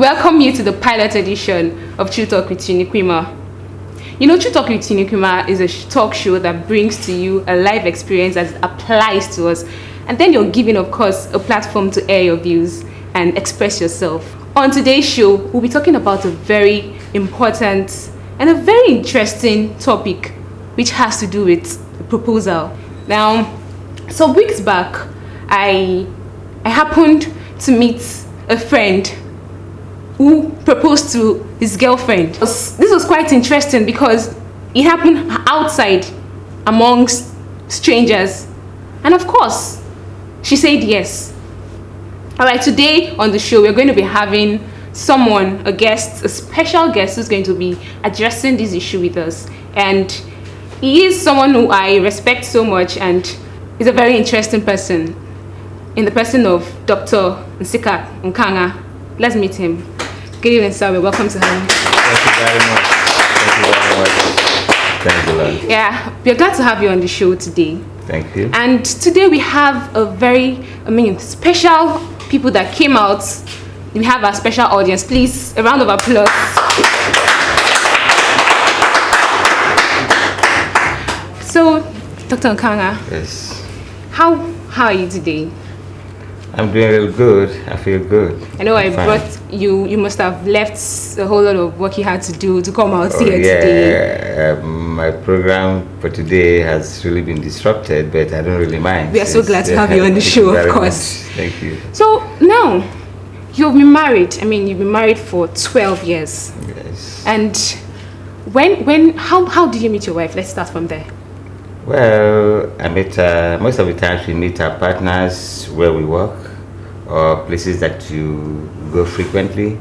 welcome you to the pilot edition of TruTok with Uniquima. You know, TruTok with Uniquima is a talk show that brings to you a live experience as it applies to us, and then you're given, of course, a platform to air your views and express yourself. On today's show, we'll be talking about a very important and a very interesting topic, which has to do with proposal. Now, some weeks back, I happened to meet a friend who proposed to his girlfriend. This was quite interesting because it happened outside amongst strangers, and of course she said yes. All right, today on the show we're going to be having someone, a guest, a special guest who's going to be addressing this issue with us, and he is someone who I respect so much and is a very interesting person, in the person of Dr. Nsika Nkanga. Let's meet him. Good evening, sir. We're welcome to have you. Thank you very much. Thank you very much. Thank you, Lord. Yeah, we're glad to have you on the show today. Thank you. And today we have a very, special people that came out. We have our special audience. Please, a round of applause. So, Dr. Nkanga. Yes. How are you today? I'm doing real good. I feel good. I know I brought you. You must have left a whole lot of work you had to do to come out here today. My program for today has really been disrupted, but I don't really mind. We are so glad to have you on the show, of course. Much. Thank you. So now, you've been married. You've been married for 12 years. Yes. And how did you meet your wife? Let's start from there. Well, I met most of the times we meet our partners where we work or places that you go frequently,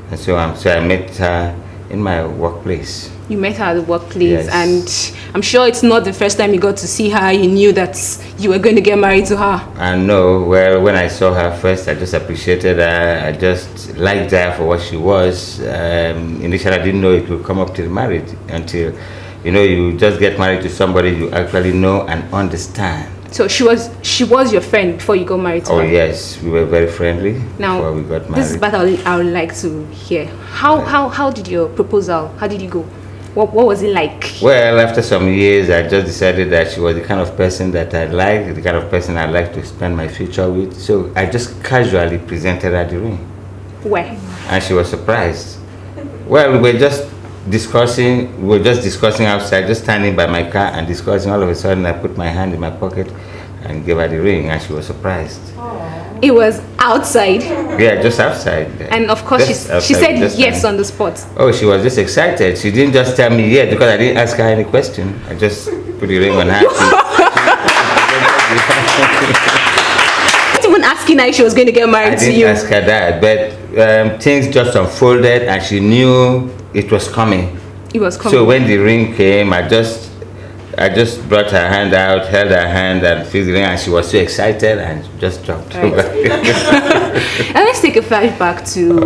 and so I met her in my workplace. You met her at the workplace, yes. And I'm sure it's not the first time you got to see her. You knew that you were going to get married to her. I know. Well, when I saw her first, I just appreciated her. I just liked her for what she was. Initially, I didn't know it would come up to marriage until, you just get married to somebody you actually know and understand. So she was your friend before you got married to her? Oh yes, we were very friendly before we got married. This is what I would like to hear. How did your proposal, how did it go? What was it like? Well, after some years, I just decided that she was the kind of person that I liked, the kind of person I'd like to spend my future with. So I just casually presented her the ring. Where? And she was surprised. Well, we were just discussing outside, just standing by my car and discussing. All of a sudden, I put my hand in my pocket and gave her the ring, and she was surprised. It was outside? Yeah, just outside. And of course, she said yes on the spot. Oh, she was just excited. She didn't just tell me yes because I didn't ask her any question. I just put the ring on her. Even asking her if she was going to get married to you. I didn't ask her that, but things just unfolded, and she knew it was coming. It was coming. So when the ring came, I just brought her hand out, held her hand, and felt the ring, and she was so excited and just dropped. Right. And let's take a flashback to,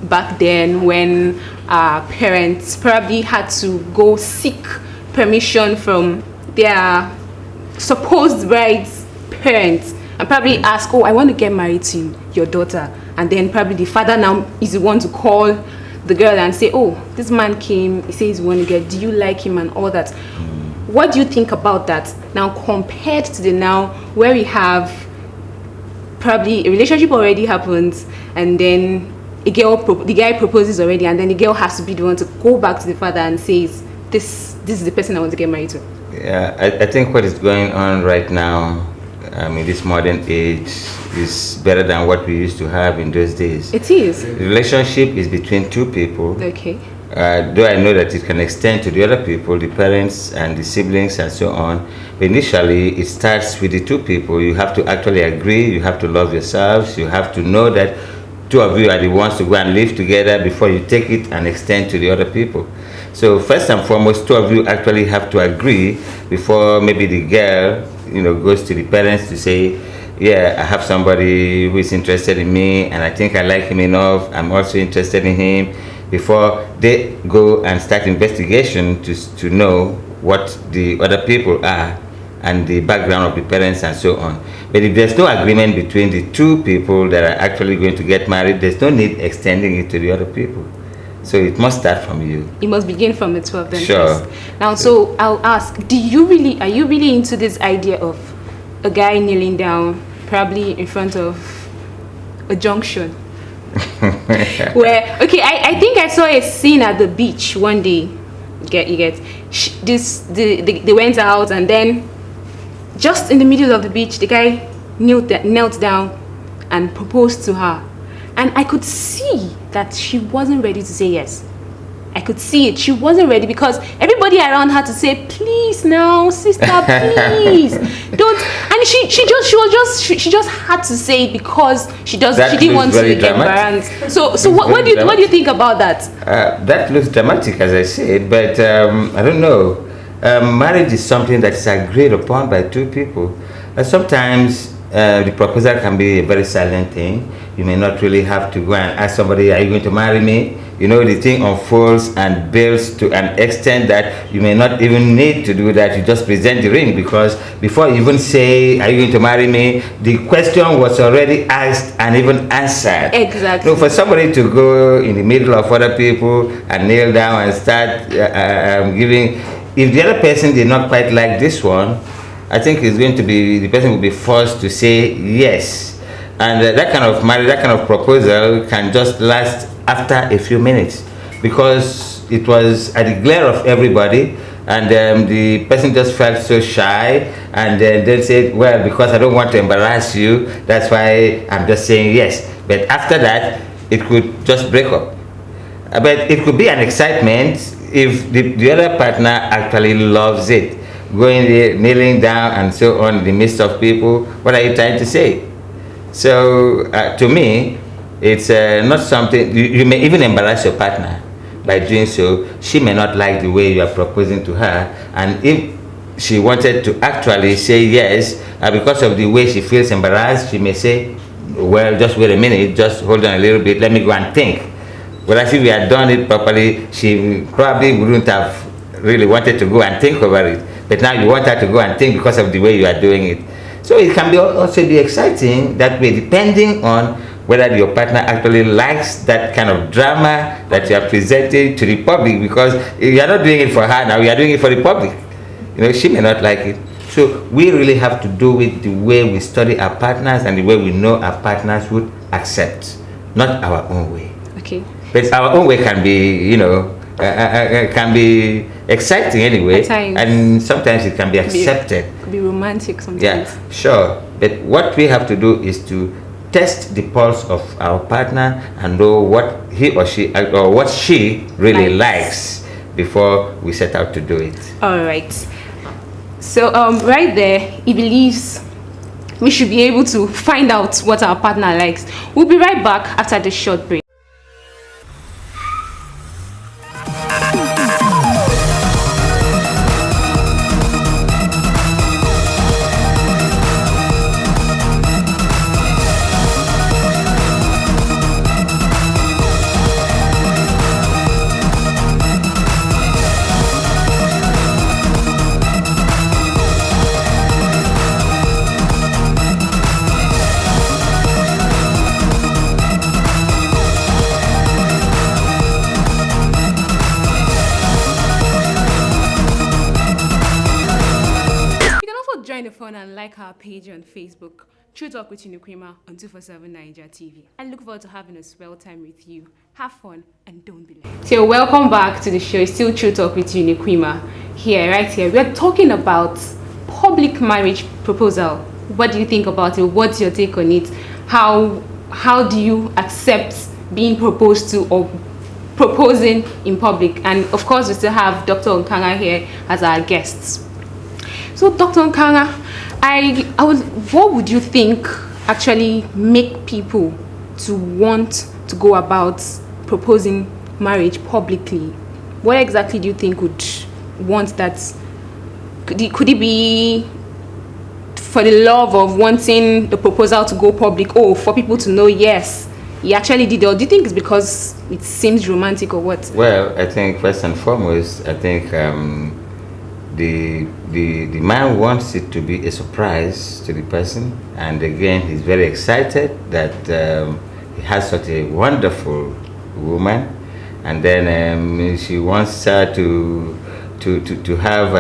back then when our parents probably had to go seek permission from their supposed bride's parents and probably ask, I want to get married to your daughter. And then probably the father now is the one to call the girl and say, this man came, he says he wants to get, do you like him and all that. What do you think about that now compared to the now where we have probably a relationship already happens, and then the guy proposes already, and then the girl has to be the one to go back to the father and says, this is the person I want to get married to? Yeah, I think what is going on right now in this modern age is better than what we used to have in those days. It is. The relationship is between two people. Okay. Though I know that it can extend to the other people, the parents and the siblings and so on. But initially, it starts with the two people. You have to actually agree. You have to love yourselves. You have to know that two of you are the ones to go and live together before you take it and extend to the other people. So first and foremost, two of you actually have to agree before maybe the girl, goes to the parents to say, yeah, I have somebody who is interested in me, and I think I like him enough. I'm also interested in him. Before they go and start investigation to know what the other people are and the background of the parents and so on. But But if there's no agreement between the two people that are actually going to get married, there's no need extending it to the other people. So it must start from you. It must begin from the two of them. Sure. Now, so I'll ask, are you really into this idea of a guy kneeling down, probably in front of a junction? Where, okay, I think I saw a scene at the beach one day. They went out, and then just in the middle of the beach, the guy knelt down and proposed to her. And I could see that she wasn't ready to say yes. I could see it. She wasn't ready because everybody around her to say, please now, sister, please. Don't. And she just had to say it because she didn't want to get embarrassed. So what do you think about that? That looks dramatic, as I said, but I don't know. Marriage is something that is agreed upon by two people. Sometimes the proposal can be a very silent thing. You may not really have to go and ask somebody, are you going to marry me? You know, the thing unfolds and builds to an extent that you may not even need to do that. You just present the ring, because before you even say, are you going to marry me, the question was already asked and even answered. Exactly. So for somebody to go in the middle of other people and kneel down and start giving, if the other person did not quite like this one, I think the person will be forced to say yes. And that kind of marriage, that kind of proposal can just last after a few minutes, because it was at the glare of everybody, and the person just felt so shy, and then said, well, because I don't want to embarrass you, that's why I'm just saying yes. But after that, it could just break up. But it could be an excitement if the other partner actually loves it. Going there, kneeling down and so on in the midst of people, what are you trying to say? So to me, it's not something, you may even embarrass your partner by doing so. She may not like the way you are proposing to her, and if she wanted to actually say yes, because of the way she feels embarrassed, she may say, well, just wait a minute, just hold on a little bit, let me go and think. Whereas if we had done it properly, she probably wouldn't have really wanted to go and think over it. But now you want her to go and think because of the way you are doing it. So it can also be exciting that way, depending on whether your partner actually likes that kind of drama that you are presenting to the public, because you are not doing it for her now, you are doing it for the public. You know, she may not like it. So we really have to do it the way we study our partners and the way we know our partners would accept, not our own way. Okay. But our own way can be, can be exciting anyway, and sometimes it can be accepted. Could be romantic sometimes. Yeah, sure. But what we have to do is to test the pulse of our partner and know what he or she or what she really likes before we set out to do it. All right. So right there, he believes we should be able to find out what our partner likes. We'll be right back after this short break. And like our page on Facebook, TruTok with Uniquima on 247 Nigeria TV. I look forward to having a swell time with you. Have fun and don't be late. So welcome back to the show. It's still TruTok with Uniquima. Right here, we're talking about public marriage proposal. What do you think about it? What's your take on it? How do you accept being proposed to or proposing in public? And of course, we still have Dr. Nkanga here as our guests. So Dr. Nkanga, what would you think actually make people to want to go about proposing marriage publicly? What exactly do you think would want that? Could it be for the love of wanting the proposal to go public, or for people to know, yes, he actually did it? Or do you think it's because it seems romantic or what? Well, I think first and foremost, I think the man wants it to be a surprise to the person, and again he's very excited that he has such a wonderful woman, and then she wants her to have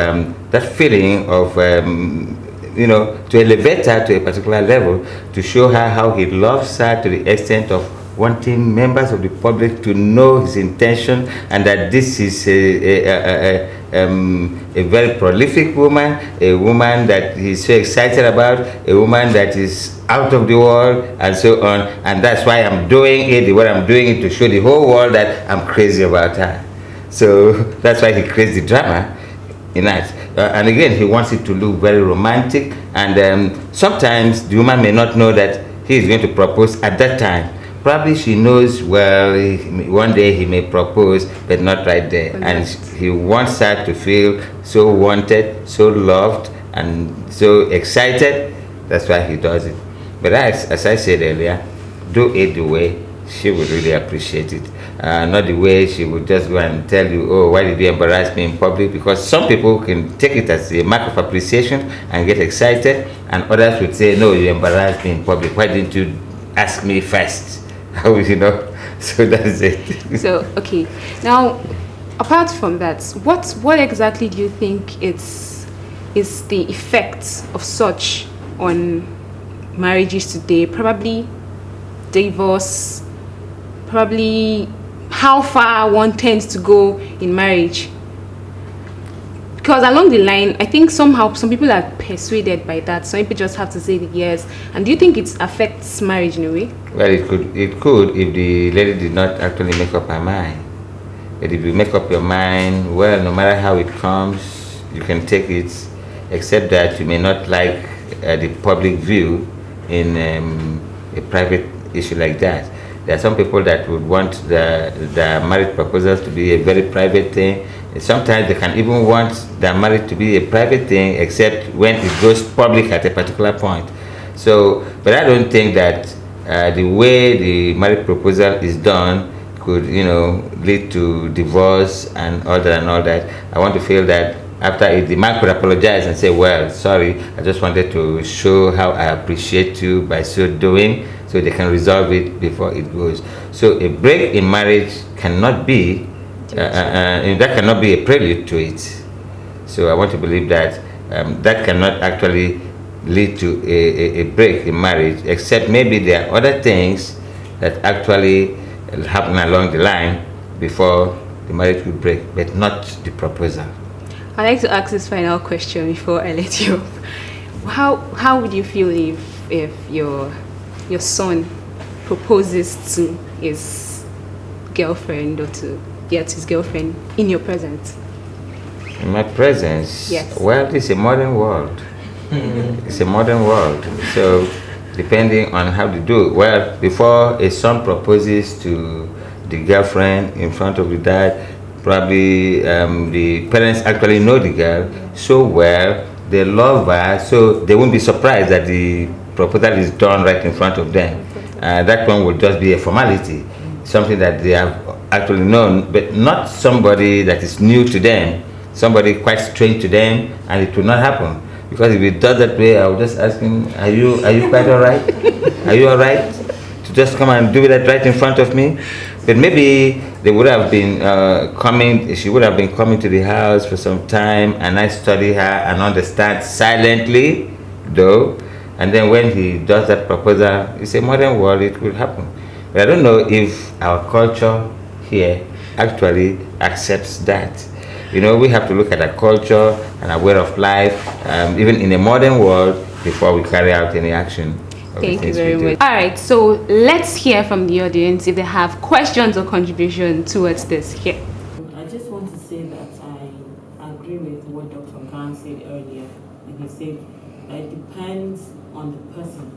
that feeling of to elevate her to a particular level, to show her how he loves her to the extent of wanting members of the public to know his intention, and that this is a very prolific woman, a woman that he's so excited about, a woman that is out of the world, and so on. And that's why I'm doing it the way I'm doing it, to show the whole world that I'm crazy about her. So that's why he creates the drama in that. And again, he wants it to look very romantic, and sometimes the woman may not know that he is going to propose at that time. Probably she knows, well, one day he may propose, but not right there. And he wants her to feel so wanted, so loved, and so excited. That's why he does it. But as I said earlier, do it the way she would really appreciate it. Not the way she would just go and tell you, oh, why did you embarrass me in public? Because some people can take it as a mark of appreciation and get excited, and others would say, no, you embarrassed me in public. Why didn't you ask me first? How would you know? So that's it. So, okay. Now, apart from that, what exactly do you think is the effect of such on marriages today? Probably divorce, probably how far one tends to go in marriage. Because along the line, I think somehow some people are persuaded by that. Some people just have to say the yes. And do you think it affects marriage in a way? Well, it could if the lady did not actually make up her mind. But if you make up your mind, well, no matter how it comes, you can take it, except that you may not like the public view in a private issue like that. There are some people that would want the marriage proposals to be a very private thing. Sometimes they can even want their marriage to be a private thing, except when it goes public at a particular point. So, but I don't think that the way the marriage proposal is done could, lead to divorce and all that and all that. I want to feel that after it, the man could apologize and say, well, sorry, I just wanted to show how I appreciate you by so doing, so they can resolve it before it goes. So a break in marriage cannot be, that cannot be a prelude to it. So I want to believe that that cannot actually lead to a break in marriage, except maybe there are other things that actually happen along the line before the marriage will break, but not the proposal. I'd like to ask this final question before I let you off. How would you feel if your son proposes to his girlfriend or to his girlfriend in your presence? In my presence? Yes. Well, it's a modern world. It's a modern world. So depending on how they do it. Well, before a son proposes to the girlfriend in front of the dad, probably the parents actually know the girl so well, they love her, so they won't be surprised that the proposal is done right in front of them. That one will just be a formality, something that they have actually known, but not somebody that is new to them, somebody quite strange to them, and it will not happen. Because if it does that way, I will just ask him, are you quite all right? Are you all right to just come and do that right in front of me? But maybe they would have been she would have been coming to the house for some time, and I study her and understand silently, though. And then when he does that proposal, it's a modern world, it could happen. But I don't know if our culture here actually accepts that. We have to look at our culture and our way of life, even in a modern world, before we carry out any action. Thank you very much. All right, so let's hear from the audience if they have questions or contribution towards this here. I just want to say that I agree with what Dr. Khan said earlier. And he said that it depends on the person.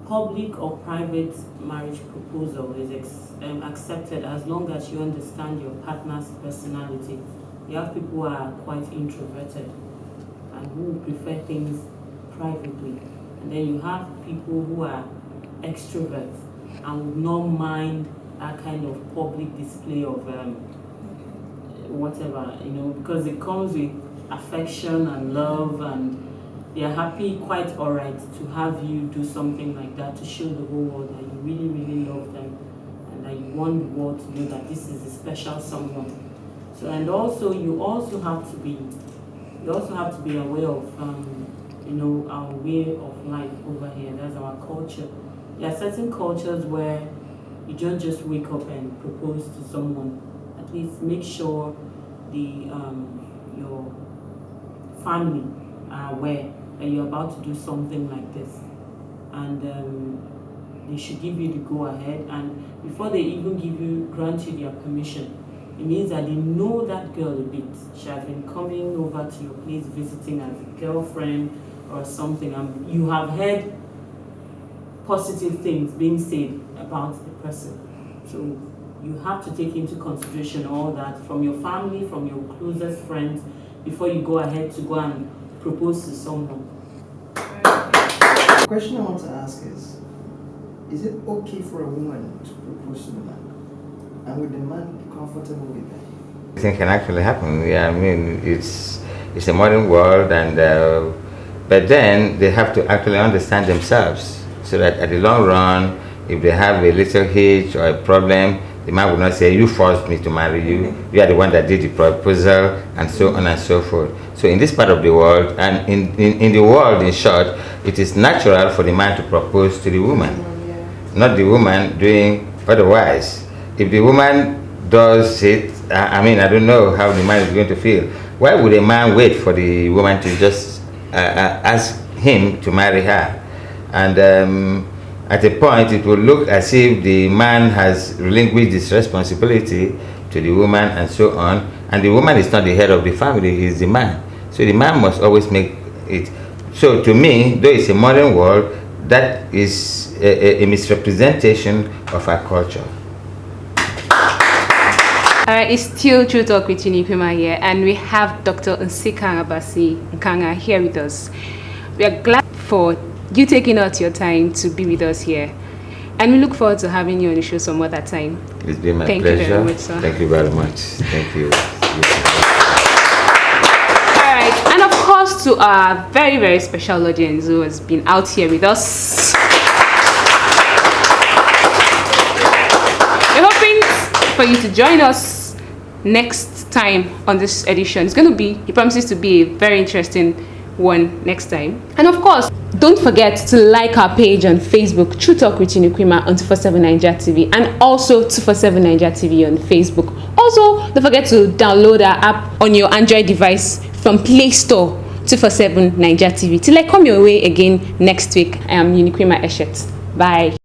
Public or private marriage proposal is accepted as long as you understand your partner's personality. You have people who are quite introverted and who prefer things privately. And then you have people who are extroverts and would not mind that kind of public display of whatever, because it comes with affection and love, and they are happy, quite alright, to have you do something like that to show the whole world that you really, really love them and that you want the world to know that this is a special someone. So, and also you also have to be aware of our way of life over here. That's our culture. There are certain cultures where you don't just wake up and propose to someone. At least make sure your family are aware that you're about to do something like this, and they should give you the go ahead. And before they even grant you their permission, it means that they know that girl a bit. She has been coming over to your place visiting as a girlfriend or something, and you have heard positive things being said about the person. So you have to take into consideration all that from your family, from your closest friends, before you go ahead to go and propose to someone. The question I want to ask is it okay for a woman to propose to the man? And would the man be comfortable with that? Things can actually happen. Yeah, I mean, it's a modern world, and but then they have to actually understand themselves, so that at the long run, if they have a little hitch or a problem, the man will not say, "You forced me to marry you. You are the one that did the proposal," and so on and so forth. So in this part of the world, and in the world, in short, it is natural for the man to propose to the woman, not the woman doing otherwise. If the woman does it, I mean, I don't know how the man is going to feel. Why would a man wait for the woman to just ask him to marry her? And at a point, it will look as if the man has relinquished his responsibility to the woman and so on. And the woman is not the head of the family, he is the man. So the man must always make it. So to me, though it's a modern world, that is a misrepresentation of our culture. It's still TruTok with Uniquima here, and we have Dr. Nsika Abasi Nkanga here with us. We are glad for you taking out your time to be with us here, and we look forward to having you on the show some other time. It's been my pleasure. pleasure. Thank you very much, sir. Thank you very much. Thank you. All right, and of course to our very, very special audience who has been out here with us. We're hoping for you to join us next time on this edition. It's going to be, it promises to be a very interesting one next time. And of course, don't forget to like our page on Facebook, TruTok with Uniquima on 247 Nigeria TV, and also 247 Nigeria TV on Facebook. Also, don't forget to download our app on your Android device from Play Store, 247 Nigeria TV. Till I come your way again next week, I am Uniquima Eshet. Bye.